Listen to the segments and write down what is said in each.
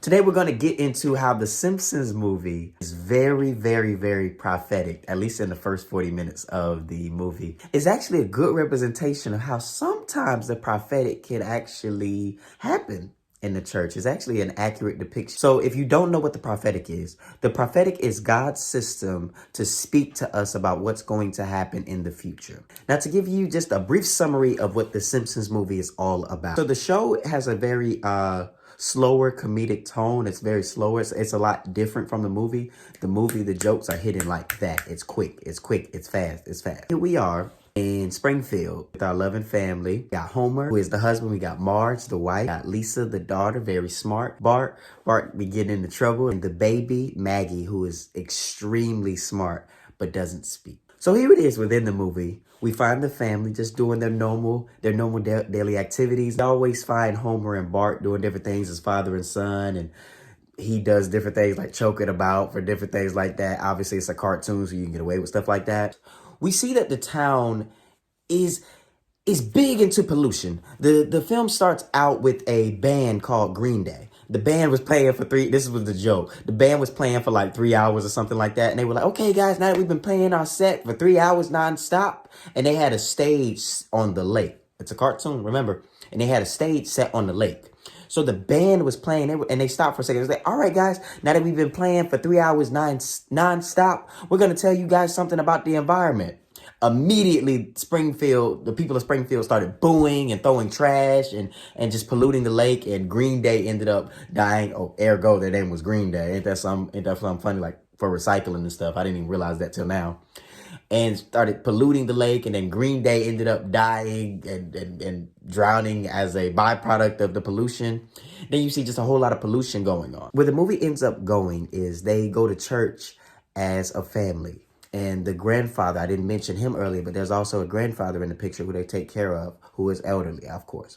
Today we're going to get into how the Simpsons movie is very, very, very prophetic, at least in the first 40 minutes of the movie. It's actually a good representation of how sometimes the prophetic can actually happen in the church. It's actually an accurate depiction. So if you don't know what the prophetic is God's system to speak to us about what's going to happen in the future. Now, to give you just a brief summary of what the Simpsons movie is all about. So the show has a very slower comedic tone. It's very slower. It's a lot different from the movie. The jokes are hidden like that. It's quick, it's fast. Here we are in Springfield with our loving family. We got Homer, who is the husband. We got Marge, the wife. We got Lisa, the daughter, very smart. Bart be getting into trouble. And the baby, Maggie, who is extremely smart, but doesn't speak. So here it is within the movie. We find the family just doing their normal daily activities. We always find Homer and Bart doing different things as father and son, and he does different things like choking about for different things like that. Obviously, it's a cartoon, so you can get away with stuff like that. We see that the town is big into pollution. The film starts out with a band called Green Day. The band was playing for this was the joke. The band was playing for like 3 hours or something like that. And they were like, okay, guys, now that we've been playing our set for 3 hours nonstop. And they had a stage on the lake. It's a cartoon, remember? And they had a stage set on the lake. So the band was playing and they stopped for a second. It was like, all right, guys, now that we've been playing for 3 hours nonstop, we're going to tell you guys something about the environment. Immediately, the people of Springfield started booing and throwing trash and just polluting the lake. And Green Day ended up dying. Oh, ergo, their name was Green Day. Ain't that something funny, like for recycling and stuff? I didn't even realize that till now. And started polluting the lake. And then Green Day ended up dying and drowning as a byproduct of the pollution. Then you see just a whole lot of pollution going on. Where the movie ends up going is they go to church as a family. And the grandfather, I didn't mention him earlier, but there's also a grandfather in the picture who they take care of, who is elderly, of course.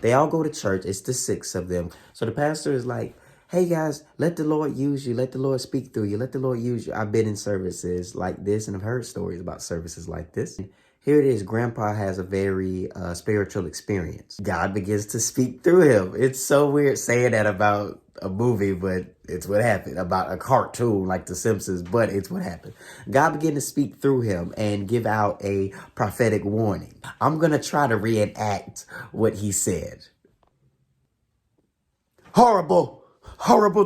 They all go to church. It's the 6 of them. So the pastor is like, hey, guys, let the Lord use you. Let the Lord speak through you. Let the Lord use you. I've been in services like this and I've heard stories about services like this. Here it is. Grandpa has a very spiritual experience. God begins to speak through him. It's so weird saying that about a movie, but it's what happened. About a cartoon like The Simpsons, but it's what happened. God began to speak through him and give out a prophetic warning. I'm going to try to reenact what he said. Horrible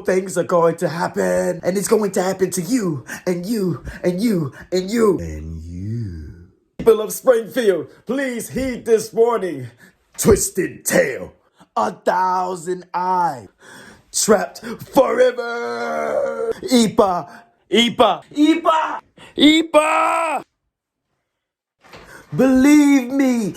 things are going to happen. And it's going to happen to you, and you, and you, and you, and you. People of Springfield, please heed this warning. Twisted tail, 1,000 eyes, trapped forever. Ipa. Believe me.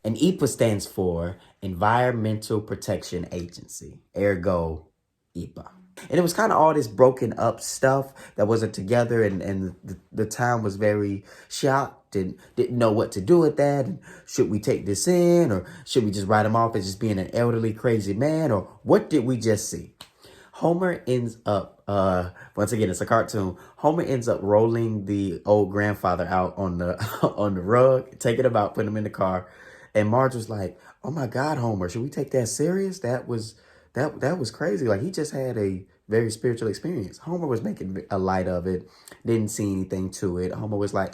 And EPA stands for Environmental Protection Agency, ergo EPA. And it was kind of all this broken up stuff that wasn't together. And the town was very shocked and didn't know what to do with that. And should we take this in, or should we just write him off as just being an elderly, crazy man? Or what did we just see? Homer ends up, once again, it's a cartoon. Homer ends up rolling the old grandfather out on the on the rug, taking him out, putting him in the car. And Marge was like, oh my God, Homer, should we take that serious? That was crazy. Like, he just had a very spiritual experience. Homer was making a light of it, didn't see anything to it. Homer was like,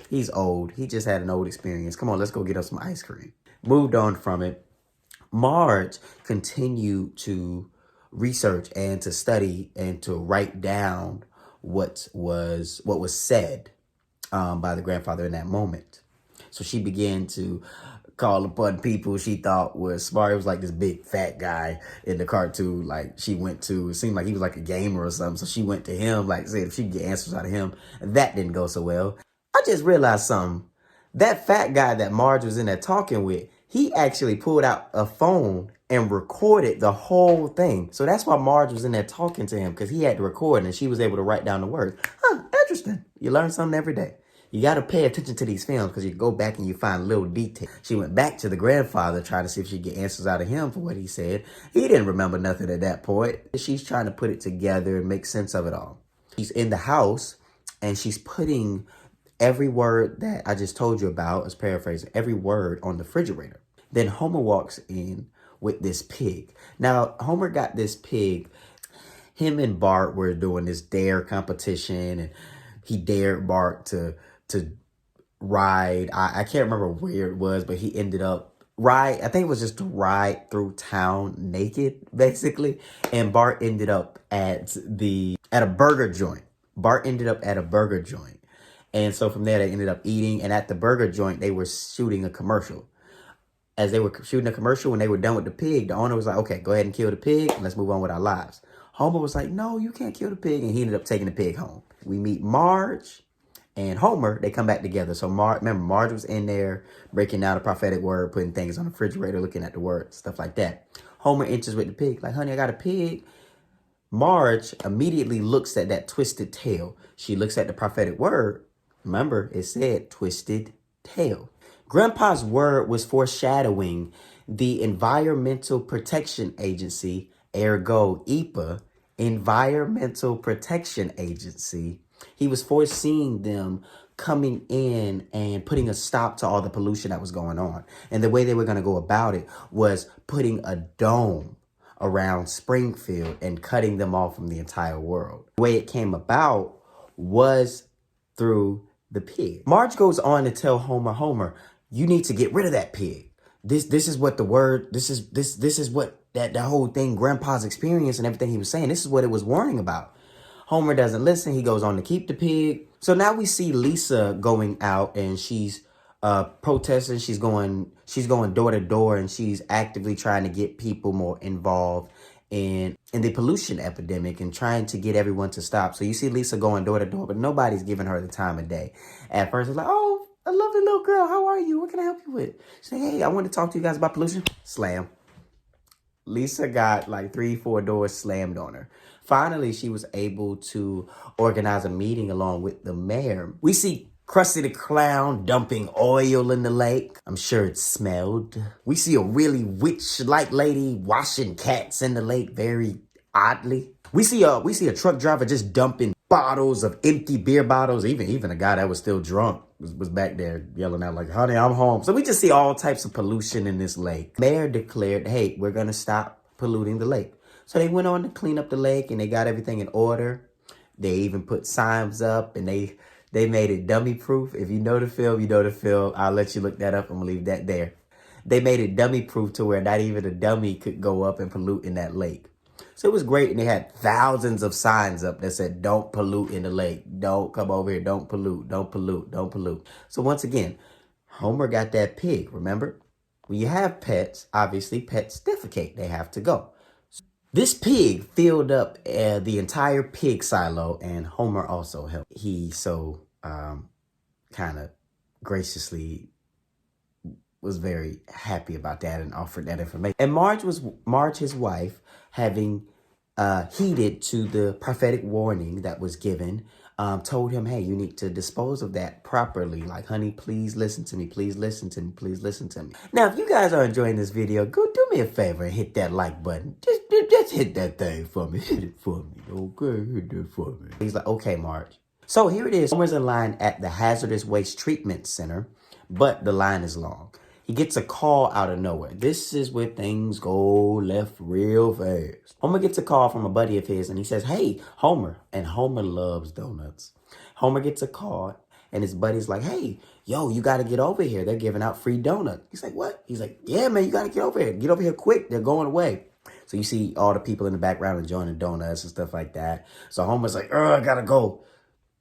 he's old. He just had an old experience. Come on, let's go get us some ice cream. Moved on from it. Marge continued to research and to study and to write down what was said by the grandfather in that moment. So she began to call upon people she thought was smart. It was like this big fat guy in the cartoon. Like, she went to, it seemed like he was like a gamer or something. So she went to him, like, said if she could get answers out of him. And that didn't go so well. I just realized something. That fat guy that Marge was in there talking with, he actually pulled out a phone and recorded the whole thing. So that's why Marge was in there talking to him, because he had to record and she was able to write down the words. Interesting. You learn something every day. You got to pay attention to these films, because you go back and you find little details. She went back to the grandfather trying to see if she could get answers out of him for what he said. He didn't remember nothing at that point. She's trying to put it together and make sense of it all. She's in the house and she's putting every word that I just told you about, as paraphrasing, every word on the refrigerator. Then Homer walks in with this pig. Now, Homer got this pig. Him and Bart were doing this dare competition, and he dared Bart to ride. I can't remember where it was, but he ended up I think it was just to ride through town naked, basically. And Bart ended up at a burger joint. Bart ended up at a burger joint. And so from there, they ended up eating. And at the burger joint, they were shooting a commercial. As they were shooting a commercial, when they were done with the pig, the owner was like, okay, go ahead and kill the pig, and let's move on with our lives. Homer was like, no, you can't kill the pig. And he ended up taking the pig home. We meet Marge and Homer. They come back together. So remember, Marge was in there breaking down the prophetic word, putting things on the refrigerator, looking at the word, stuff like that. Homer enters with the pig, like, honey, I got a pig. Marge immediately looks at that twisted tail. She looks at the prophetic word. Remember, it said twisted tail. Grandpa's word was foreshadowing the Environmental Protection Agency, ergo EPA, Environmental Protection Agency. He was foreseeing them coming in and putting a stop to all the pollution that was going on. And the way they were going to go about it was putting a dome around Springfield and cutting them off from the entire world. The way it came about was through the pig. Marge goes on to tell Homer, you need to get rid of that pig. This is what the word, this is what that whole thing Grandpa's experience and everything he was saying, this is what it was warning about. Homer doesn't listen. He goes on to keep the pig. So now we see Lisa going out and she's protesting. She's going door to door, and she's actively trying to get people more involved in the pollution epidemic and trying to get everyone to stop. So you see Lisa going door to door, but nobody's giving her the time of day. At first, it's like, oh, a lovely little girl. How are you? What can I help you with? She say, hey, I want to talk to you guys about pollution. Slam. Lisa got like 3-4 doors slammed on her. Finally, she was able to organize a meeting along with the mayor. We see Krusty the Clown dumping oil in the lake. I'm sure it smelled. We see a really witch-like lady washing cats in the lake very oddly. We see a truck driver just dumping bottles of empty beer bottles. Even a guy that was still drunk was back there yelling out like, honey, I'm home. So we just see all types of pollution in this lake. Mayor declared, hey, we're going to stop polluting the lake. So they went on to clean up the lake and they got everything in order. They even put signs up and they made it dummy proof. If you know the film, you know the film. I'll let you look that up. I'm gonna leave that there. They made it dummy proof to where not even a dummy could go up and pollute in that lake. So it was great. And they had thousands of signs up that said, don't pollute in the lake. Don't come over here. Don't pollute. Don't pollute. Don't pollute. So once again, Homer got that pig. Remember, when you have pets, obviously pets defecate. They have to go. This pig filled up the entire pig silo, and Homer also helped. He so kind of graciously was very happy about that and offered that information. And Marge, his wife, having heeded to the prophetic warning that was given, told him, hey, you need to dispose of that properly. Like, honey, please listen to me. Please listen to me. Please listen to me. Now, if you guys are enjoying this video, go do me a favor and hit that like button. Just hit that thing for me. Hit it for me. Okay, hit it for me. He's like, okay, Marge. So here it is. Homer's in line at the Hazardous Waste Treatment Center, but the line is long. He gets a call out of nowhere. This is where things go left real fast. Homer gets a call from a buddy of his, and he says, hey, Homer. And Homer loves donuts. Homer gets a call, and his buddy's like, hey, yo, you got to get over here. They're giving out free donuts. He's like, what? He's like, yeah, man, you got to get over here. Get over here quick. They're going away. So you see all the people in the background enjoying the donuts and stuff like that. So Homer's like, I got to go.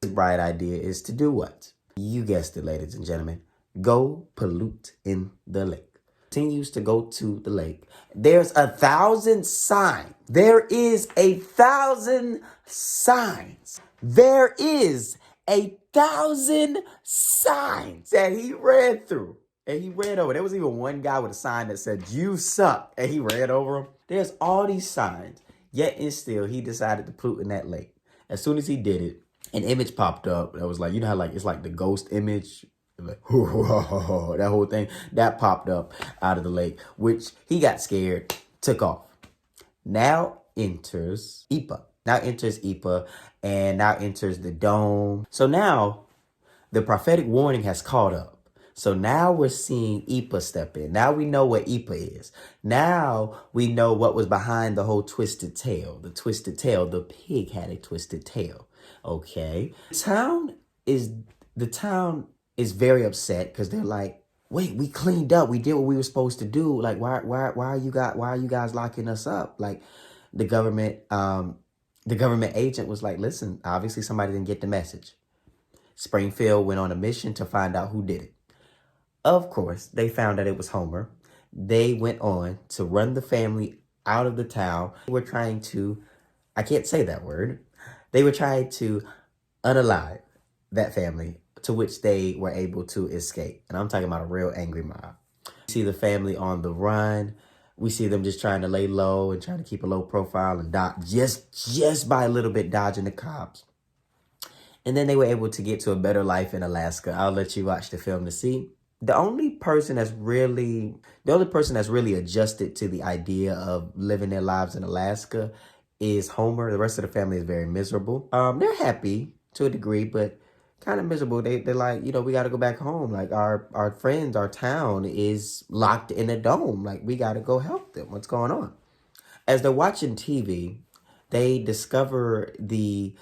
His bright idea is to do what? You guessed it, ladies and gentlemen. Go pollute in the lake. Continues to go to the lake. There's 1,000 signs. There is 1,000 signs. There is 1,000 signs that he read through. And he read over. There was even one guy with a sign that said, you suck. And he read over them. There's all these signs. Yet and still, he decided to pollute in that lake. As soon as he did it, an image popped up that was like, you know how like it's like the ghost image? Like, that whole thing that popped up out of the lake, which he got scared, took off. Now enters EPA. And now enters the dome. So now the prophetic warning has caught up. So now we're seeing Ipa step in. Now we know what Ipa is. Now we know what was behind the whole twisted tail. The twisted tail, the pig had a twisted tail. Okay. The town is very upset because they're like, wait, we cleaned up. We did what we were supposed to do. Like, why are you guys locking us up? Like the government agent was like, listen, obviously somebody didn't get the message. Springfield went on a mission to find out who did it. Of course, they found that it was Homer. They went on to run the family out of the town. They were trying to, I can't say that word. They were trying to unalive that family, to which they were able to escape. And I'm talking about a real angry mob. We see the family on the run. We see them just trying to lay low and trying to keep a low profile and just by a little bit dodging the cops. And then they were able to get to a better life in Alaska. I'll let you watch the film to see. The only person that's really adjusted to the idea of living their lives in Alaska is Homer. The rest of the family is very miserable. They're happy to a degree, but kind of miserable. They're like, we got to go back home. Like our friends, our town is locked in a dome. Like we got to go help them. What's going on? As they're watching TV, they discover the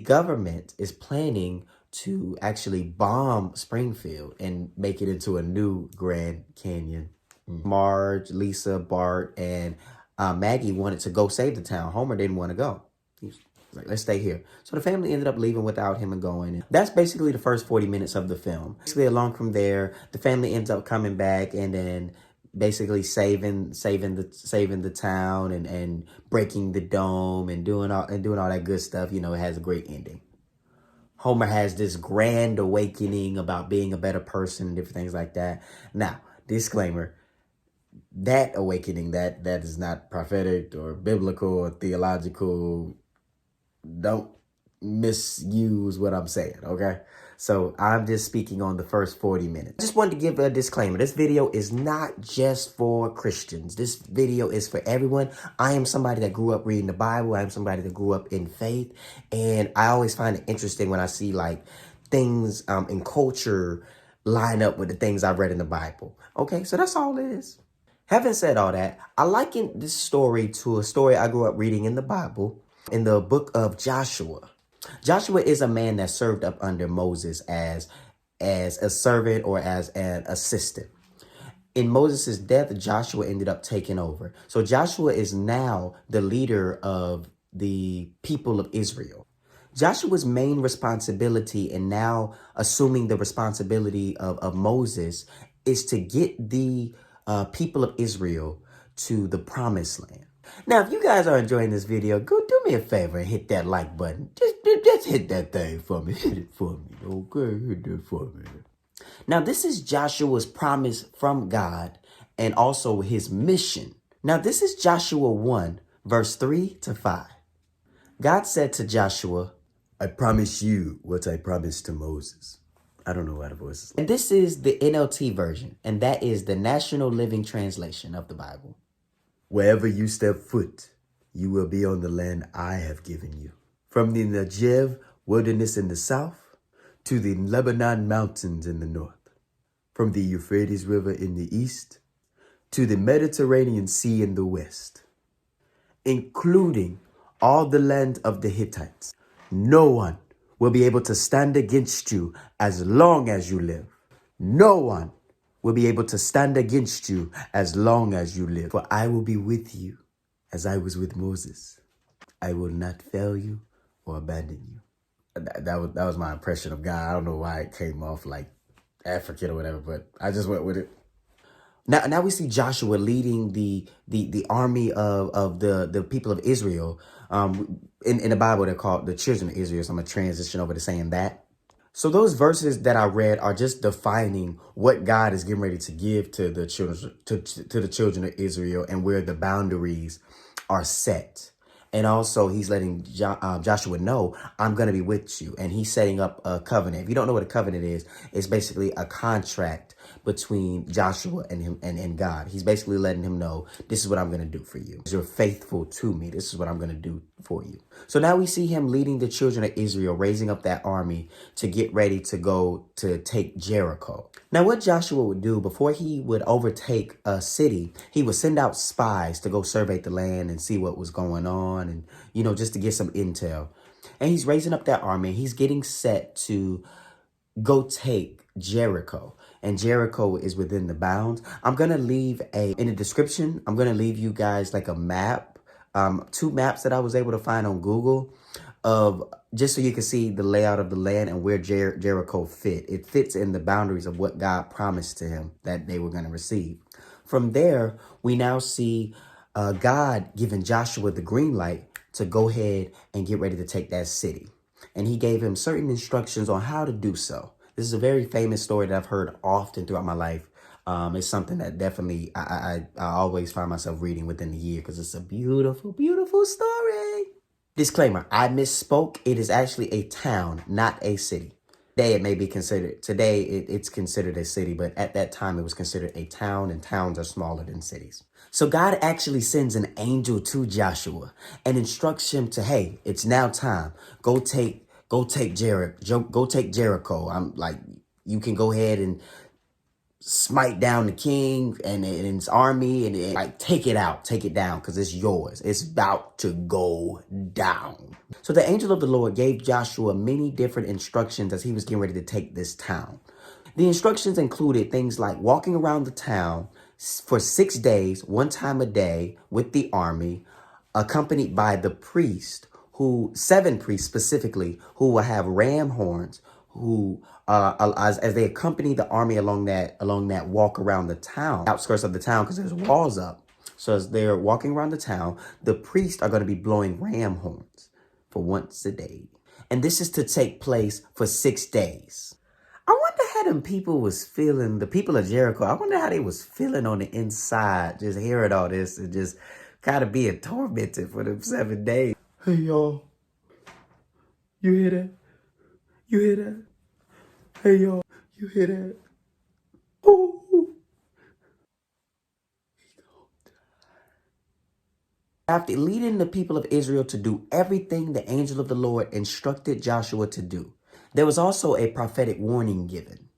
government is planning to actually bomb Springfield and make it into a new Grand Canyon. Marge, Lisa, Bart, and Maggie wanted to go save the town. Homer didn't want to go. He was like, let's stay here. So the family ended up leaving without him and going. That's basically the first 40 minutes of the film. Basically, along from there, the family ends up coming back and then basically saving the town and breaking the dome and doing all that good stuff. It has a great ending. Homer has this grand awakening about being a better person and different things like that. Now, disclaimer, that awakening, that is not prophetic or biblical or theological. Don't misuse what I'm saying, okay? So I'm just speaking on the first 40 minutes. I just wanted to give a disclaimer. This video is not just for Christians. This video is for everyone. I am somebody that grew up reading the Bible. I am somebody that grew up in faith. And I always find it interesting when I see like things in culture line up with the things I've read in the Bible. Okay, so that's all it is. Having said all that, I liken this story to a story I grew up reading in the Bible in the book of Joshua. Joshua is a man that served up under Moses as a servant or as an assistant. In Moses' death, Joshua ended up taking over. So Joshua is now the leader of the people of Israel. Joshua's main responsibility and now assuming the responsibility of Moses is to get the people of Israel to the promised land. Now, if you guys are enjoying this video, go do me a favor and hit that like button. Just hit that thing for me. Hit it for me. Okay, hit that for me. Now, this is Joshua's promise from God and also his mission. Now, this is Joshua 1, verse 3 to 5. God said to Joshua, I promise you what I promised to Moses. I don't know what the voice is like. And this is the NLT version, and that is the National Living Translation of the Bible. Wherever you step foot, you will be on the land I have given you. From the Negev wilderness in the south to the Lebanon mountains in the north. From the Euphrates River in the east to the Mediterranean Sea in the west. Including all the land of the Hittites. No one will be able to stand against you as long as you live. No one will be able to stand against you as long as you live. For I will be with you as I was with Moses. I will not fail you or abandon you. That was my impression of God. I don't know why it came off like African or whatever, but I just went with it. Now we see Joshua leading the army of the people of Israel. In the Bible, they're called the children of Israel. So I'm going to transition over to saying that. So those verses that I read are just defining what God is getting ready to give to the children to the children of Israel and where the boundaries are set. And also he's letting Joshua know, I'm going to be with you. And he's setting up a covenant. If you don't know what a covenant is, it's basically a contract between Joshua and him and God. He's basically letting him know, this is what I'm going to do for you. You're faithful to me. This is what I'm going to do for you. So now we see him leading the children of Israel, raising up that army to get ready to go to take Jericho. Now, what Joshua would do before he would overtake a city, he would send out spies to go survey the land and see what was going on and, just to get some intel. And he's raising up that army. He's getting set to go take Jericho. And Jericho is within the bounds. I'm going to leave in the description, I'm going to leave you guys like a map, 2 maps that I was able to find on Google of just so you can see the layout of the land and where Jericho fit. It fits in the boundaries of what God promised to him that they were going to receive. From there, we now see God giving Joshua the green light to go ahead and get ready to take that city. And he gave him certain instructions on how to do so. This is a very famous story that I've heard often throughout my life. It's something that definitely I always find myself reading within the year because it's a beautiful, beautiful story. Disclaimer, I misspoke. It is actually a town, not a city. Today it may be considered, it's considered a city, but at that time it was considered a town, and towns are smaller than cities. So God actually sends an angel to Joshua and instructs him to, hey, it's now time. Go take Jericho. I'm like, you can go ahead and smite down the king and his army and like take it down because it's yours. It's about to go down. So the angel of the Lord gave Joshua many different instructions as he was getting ready to take this town. The instructions included things like walking around the town for 6 days, 1 time a day with the army, accompanied by the priest, 7 priests specifically, who will have ram horns, who as they accompany the army along that walk around the town, outskirts of the town, because there's walls up. So as they're walking around the town, the priests are going to be blowing ram horns for once a day. And this is to take place for 6 days. I wonder how them people was feeling, the people of Jericho. I wonder how they was feeling on the inside, just hearing all this and just kind of being tormented for them 7 days. Hey, y'all. You hear that? You hear that? Hey, y'all. You hear that? Ooh. After leading the people of Israel to do everything the angel of the Lord instructed Joshua to do, there was also a prophetic warning given.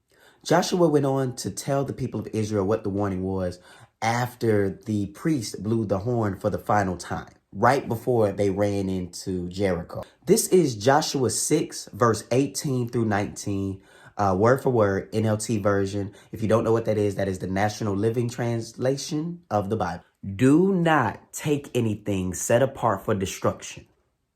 Joshua went on to tell the people of Israel what the warning was after the priest blew the horn for the final time, right before they ran into Jericho. This is Joshua 6, verse 18 through 19, word for word, NLT version. If you don't know what that is the National Living Translation of the Bible. Do not take anything set apart for destruction,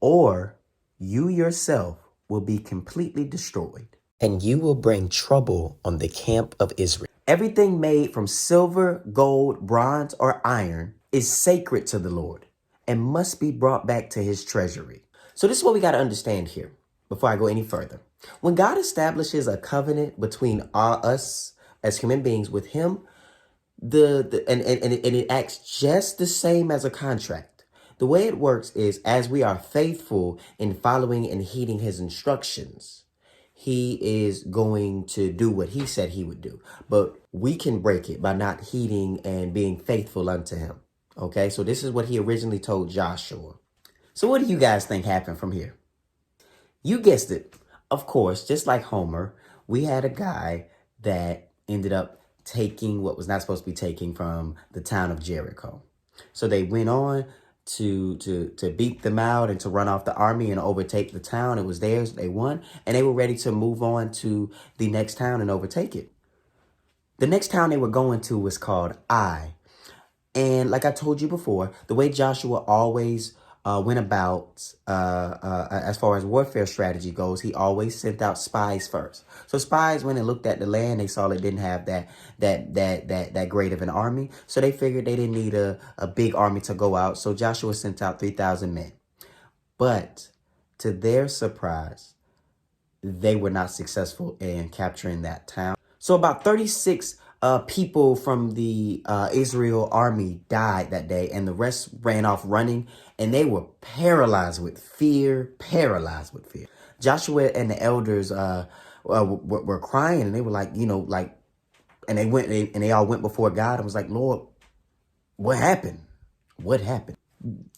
or you yourself will be completely destroyed, and you will bring trouble on the camp of Israel. Everything made from silver, gold, bronze, or iron is sacred to the Lord and must be brought back to his treasury. So this is what we got to understand here before I go any further. When God establishes a covenant between us as human beings with him, and it acts just the same as a contract. The way it works is, as we are faithful in following and heeding his instructions, he is going to do what he said he would do. But we can break it by not heeding and being faithful unto him. Okay, so this is what he originally told Joshua. So what do you guys think happened from here? You guessed it. Of course, just like Homer, we had a guy that ended up taking what was not supposed to be taken from the town of Jericho. So they went on to beat them out and to run off the army and overtake the town. It was theirs. They won, and they were ready to move on to the next town and overtake it. The next town they were going to was called Ai. And like I told you before, the way Joshua always went about, as far as warfare strategy goes, he always sent out spies first. So spies went and looked at the land. They saw it didn't have that great of an army. So they figured they didn't need a big army to go out. So Joshua sent out 3,000 men. But to their surprise, they were not successful in capturing that town. So about 36 people from the Israel army died that day, and the rest ran off running, and they were paralyzed with fear. Joshua and the elders were crying, and they were like, And they all went before God and was like, Lord, what happened? What happened?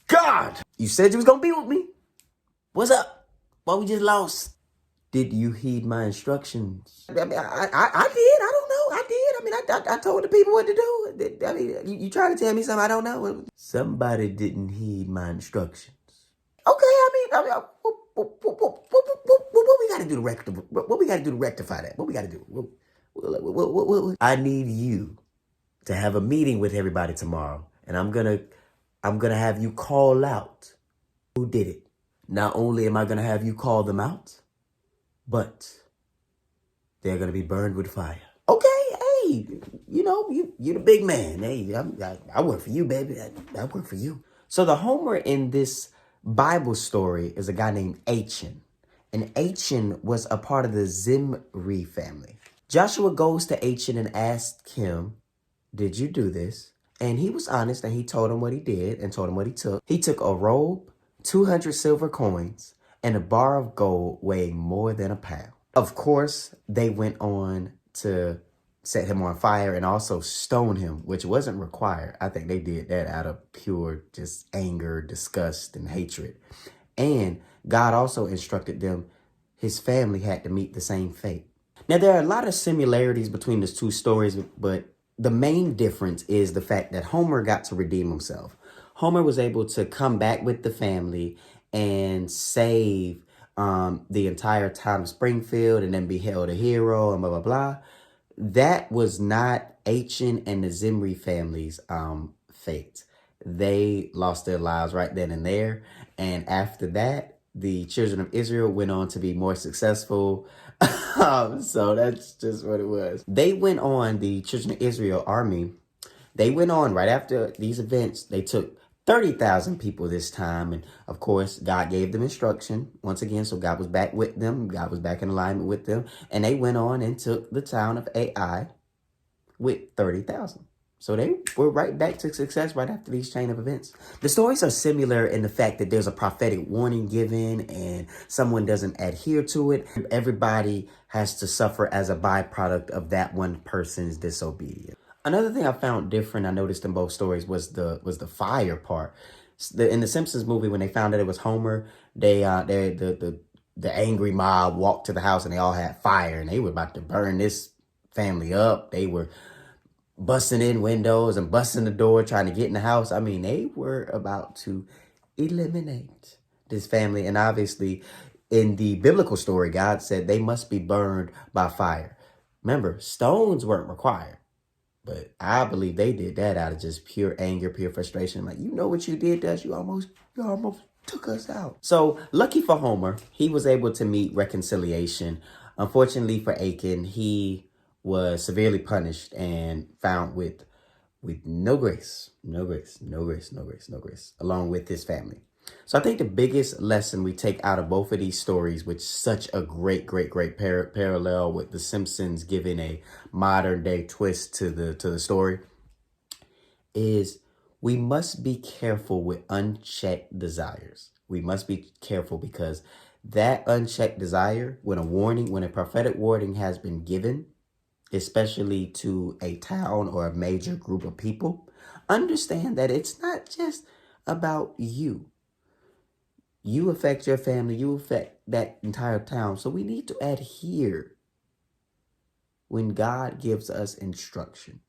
God, you said you was going to be with me. What's up? Well, we just lost. Did you heed my instructions? I mean, I did. I don't know. I did. I mean, I told the people what to do. I mean, you trying to tell me something I don't know? Somebody didn't heed my instructions. Okay, what we got to do to rectify? What we got to do to rectify that? What we got to do? I need you to have a meeting with everybody tomorrow, and I'm gonna have you call out who did it. Not only am I gonna have you call them out, but they're gonna be burned with fire. Okay, hey, you're the big man. Hey, I work for you, baby. I work for you. So the Homer in this Bible story is a guy named Achan. And Achan was a part of the Zimri family. Joshua goes to Achan and asks him, did you do this? And he was honest and he told him what he did and told him what he took. He took a robe, 200 silver coins, and a bar of gold weighing more than a pound. Of course, they went on to set him on fire and also stone him, which wasn't required. I think they did that out of pure just anger, disgust, and hatred. And God also instructed them, his family had to meet the same fate. Now, there are a lot of similarities between these two stories, but the main difference is the fact that Homer got to redeem himself. Homer was able to come back with the family and save the entire town of Springfield and then be hailed a hero and blah, blah, blah. That was not Achan and the Zimri family's fate. They lost their lives right then and there. And after that, the children of Israel went on to be more successful. So that's just what it was. They went on, the children of Israel army, they went on right after these events. They took 30,000 people this time. And of course, God gave them instruction once again. So God was back with them. God was back in alignment with them. And they went on and took the town of Ai with 30,000. So they were right back to success right after these chain of events. The stories are similar in the fact that there's a prophetic warning given and someone doesn't adhere to it. Everybody has to suffer as a byproduct of that one person's disobedience. Another thing I found different, I noticed in both stories, was the fire part. In the Simpsons movie, when they found out it was Homer, the angry mob walked to the house and they all had fire and they were about to burn this family up. They were busting in windows and busting the door, trying to get in the house. I mean, they were about to eliminate this family. And obviously, in the biblical story, God said they must be burned by fire. Remember, stones weren't required. But I believe they did that out of just pure anger, pure frustration. Like, you know what you did to us? You almost took us out. So lucky for Homer, he was able to meet reconciliation. Unfortunately for Achan, he was severely punished and found with no grace, along with his family. So I think the biggest lesson we take out of both of these stories, which is such a great parallel with The Simpsons giving a modern day twist to the story, is we must be careful with unchecked desires. We must be careful because that unchecked desire, when a prophetic warning has been given, especially to a town or a major group of people, understand that it's not just about you. You affect your family, you affect that entire town. So we need to adhere when God gives us instruction.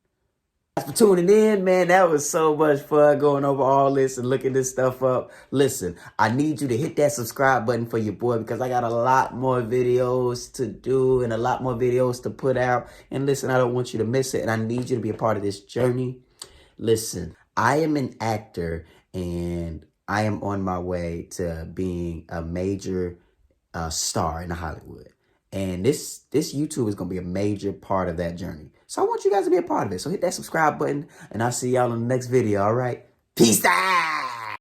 Thanks for tuning in, man. That was so much fun going over all this and looking this stuff up. Listen, I need you to hit that subscribe button for your boy because I got a lot more videos to do and a lot more videos to put out. And listen, I don't want you to miss it. And I need you to be a part of this journey. Listen, I am an actor and I am on my way to being a major star in Hollywood. And this YouTube is going to be a major part of that journey. So I want you guys to be a part of it. So hit that subscribe button and I'll see y'all in the next video. All right. Peace out.